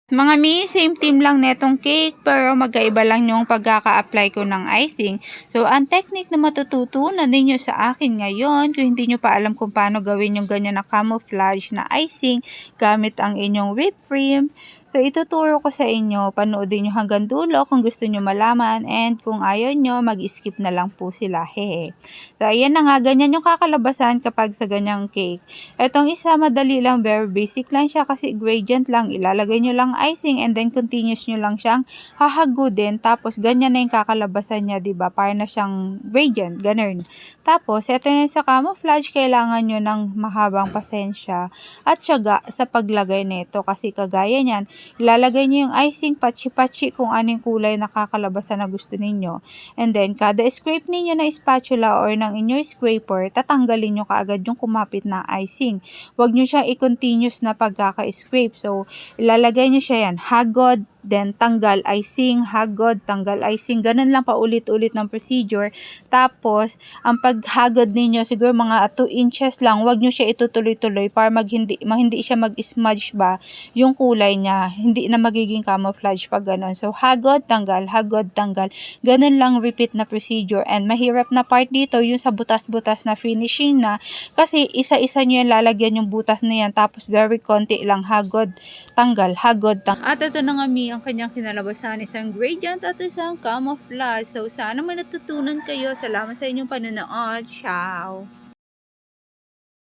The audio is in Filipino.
Mga mi, same team lang netong cake pero magkaiba lang yung pagkaka-apply ko ng icing. So, ang technique na matututunan ninyo sa akin ngayon, kung hindi nyo pa alam kung paano gawin yung ganyan na camouflage na icing gamit ang inyong whipped cream, so ituturo ko sa inyo, panoodin nyo hanggang dulo kung gusto nyo malaman, and kung ayaw nyo, mag-skip na lang po sila. Hehe. So, ayan na nga, ganyan yung kakalabasan kapag sa ganyang cake. Etong isa, madali lang, very basic lang siya kasi gradient lang, ilalagay nyo lang icing and then continuous nyo lang siyang hahagudin, tapos ganyan na yung kakalabasan niya, diba? Para na siyang gradient, ganun. Tapos, eto na sa camouflage, kailangan nyo ng mahabang pasensya at syaga sa paglagay nito kasi kagaya niyan, ilalagay nyo yung icing patsi-patsi kung anong kulay na kakalabasan na gusto ninyo. And then, kada scrape ninyo na spatula or ng inyong scraper, tatanggalin nyo kaagad yung kumapit na icing. Huwag nyo siya i-continuous na pagkaka-scrape. So, ilalagay nyo siya yan, hagod, then tanggal icing, hagod, tanggal icing, ganun lang paulit-ulit ng procedure. Tapos, ang paghagod ninyo, siguro mga 2 inches lang, wag nyo siya itutuloy-tuloy para hindi siya mag-smudge ba yung kulay niya, hindi na magiging camouflage pag ganun. So, hagod, tanggal, ganun lang repeat na procedure. And mahirap na part dito, yung sa butas-butas na finishing na, kasi isa-isa nyo yung lalagyan yung butas na yan, tapos very konti lang, hagod, tanggal. At ito na nga mi, ang kanyang kinalabasan, isang gradient at isang camouflage. So, sana may natutunan kayo. Salamat sa inyong panonood. Ciao!